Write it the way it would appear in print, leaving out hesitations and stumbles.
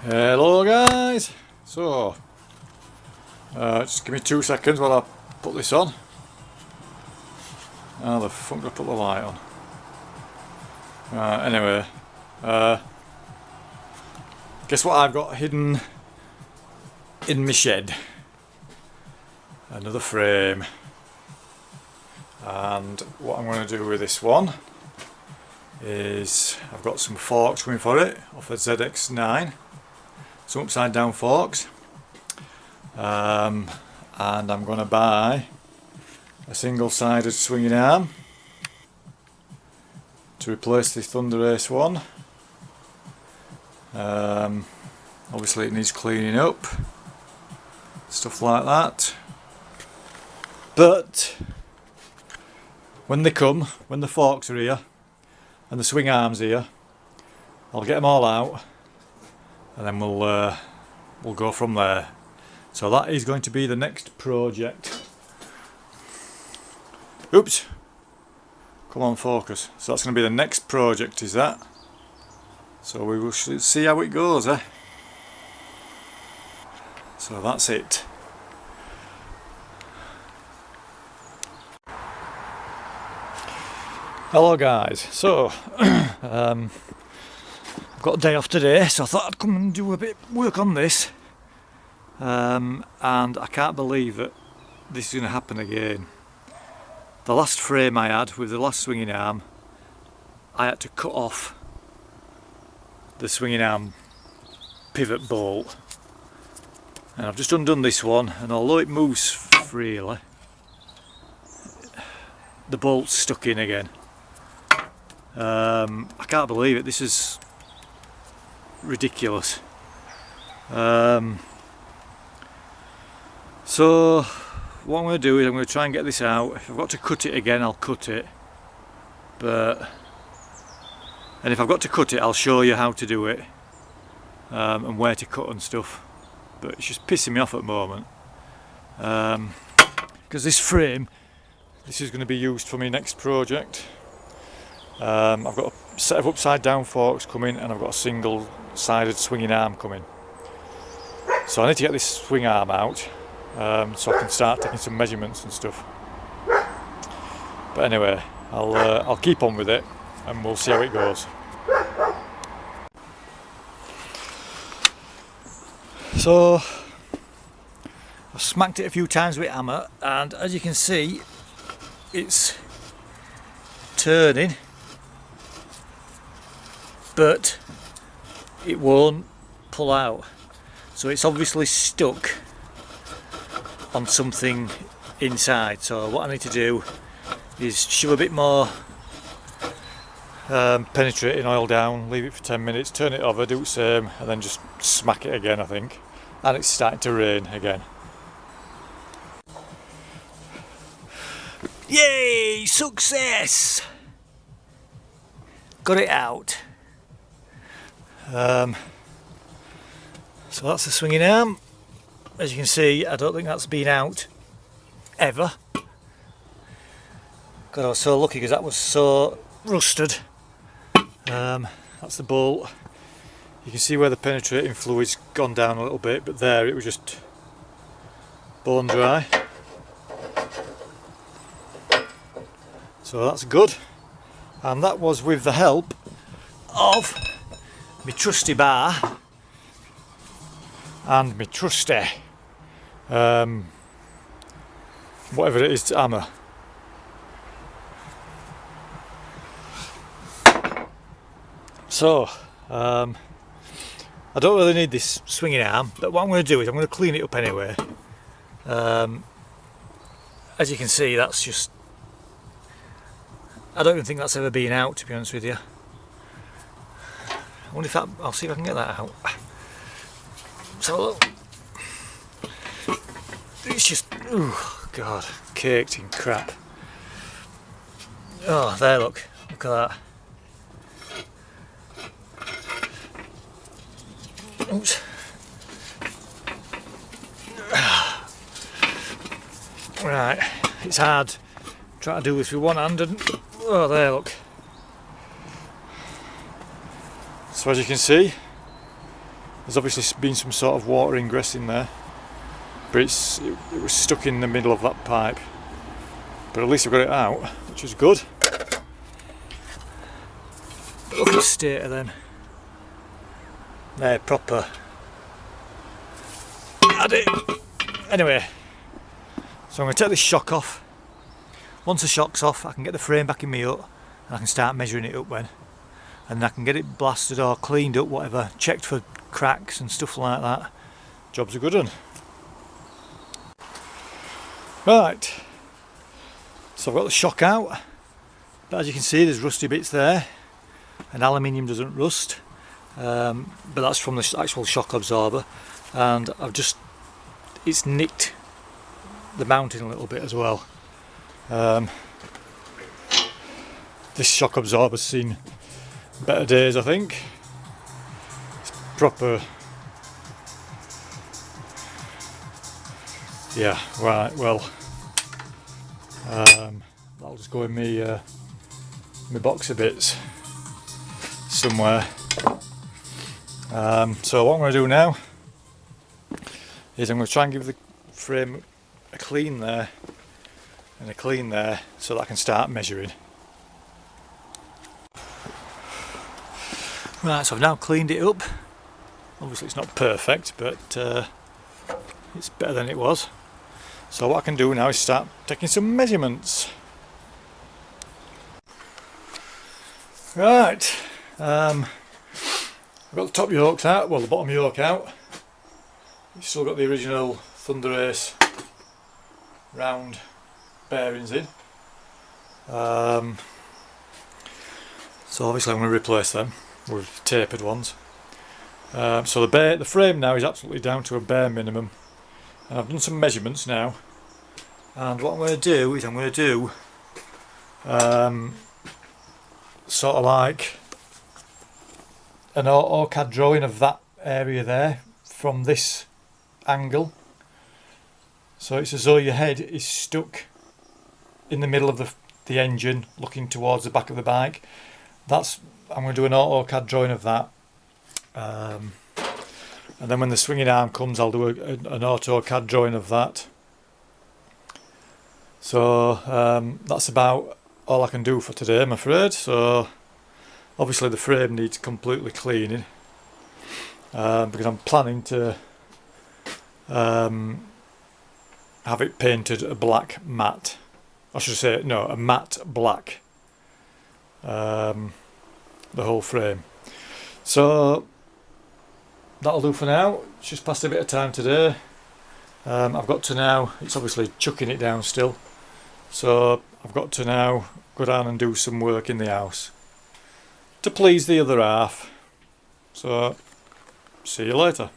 Hello guys, so just give me 2 seconds while I put this on. How the fuck do I put the light on? Anyway, guess what I've got hidden in my shed? Another frame. And what I'm going to do with this one is I've got some forks coming for it off the ZX9, some upside down forks, and I'm going to buy a single sided swinging arm to replace the Thunderace one. Obviously it needs cleaning up, stuff like that, but when they come, when the forks are here and the swing arms here, I'll get them all out and then we'll go from there. So that is going to be the next project. Oops, come on, focus. So that's going to be the next project, is that? So we will see how it goes, eh? So that's it. Hello guys, so I've got a day off today, so I thought I'd come and do a bit of work on this, and I can't believe that this is going to happen again. The last frame I had with the last swinging arm, I had to cut off the swinging arm pivot bolt, and I've just undone this one, and although it moves freely, the bolt's stuck in again. I can't believe it, this is ridiculous. So what I'm going to do is I'm going to try and get this out. If I've got to cut it again, I'll cut it, and if I've got to cut it, I'll show you how to do it, and where to cut and stuff, but it's just pissing me off at the moment, because this frame, this is going to be used for my next project. I've got a set of upside down forks coming, and I've got a single sided swinging arm coming. So I need to get this swing arm out, so I can start taking some measurements and stuff. But anyway, I'll keep on with it and we'll see how it goes. So I've smacked it a few times with a hammer, and as you can see, it's turning, but it won't pull out, so it's obviously stuck on something inside. So what I need to do is shove a bit more penetrating oil down, leave it for 10 minutes, turn it over, do the same, and then just smack it again, I think. And it's starting to rain again. Yay! Success! Got it out. So that's the swinging arm. As you can see, I don't think that's been out ever. God, I was so lucky because that was so rusted. That's the bolt. You can see where the penetrating fluid's gone down a little bit, but there it was just bone dry. So that's good. And that was with the help of my trusty bar and my trusty whatever it is, hammer. So I don't really need this swinging arm, but what I'm going to do is I'm going to clean it up anyway. As you can see, that's just, I don't even think that's ever been out, to be honest with you. I wonder if that, I'll see if I can get that out. So look, it's just, oh god, caked in crap. Oh, there, look at that. Oops. Right, it's hard trying to do this with one hand, and oh, there, look. So as you can see, There's obviously been some sort of water ingress in there, but it was stuck in the middle of that pipe. But at least I've got it out, which is good. But look at the state of them. They're proper. Had it. Anyway, so I'm going to take this shock off. Once the shock's off, I can get the frame back in me hut and I can start measuring it up then. And then I can get it blasted or cleaned up, whatever, checked for cracks and stuff like that. Job's a good one. Right, so I've got the shock out, but as you can see there's rusty bits there, and aluminium doesn't rust, but that's from the actual shock absorber, and it's nicked the mounting a little bit as well. This shock absorber's seen better days, I think. It's proper. Yeah, right, well, that'll just go in me boxer bits somewhere. So what I'm going to do now is I'm going to try and give the frame a clean there and a clean there so that I can start measuring. Right, so I've now cleaned it up. Obviously it's not perfect, but it's better than it was. So what I can do now is start taking some measurements. Right, I've got the top yokes out, well the bottom yoke out. You've still got the original Thunderace round bearings in. So obviously I'm going to replace them with tapered ones. So the frame now is absolutely down to a bare minimum. And I've done some measurements now, and what I'm going to do is I'm going to do sort of like an AutoCAD drawing of that area there from this angle, so it's as though your head is stuck in the middle of the engine looking towards the back of the bike. I'm going to do an AutoCAD drawing of that. And then when the swinging arm comes, I'll do an AutoCAD drawing of that. So that's about all I can do for today, I'm afraid. So obviously the frame needs completely cleaning, because I'm planning to have it painted a black matte. I should say, no, a matte black. The whole frame. So that'll do for now. It's just passed a bit of time today. I've got to now, it's obviously chucking it down still, so I've got to now go down and do some work in the house to please the other half. So see you later.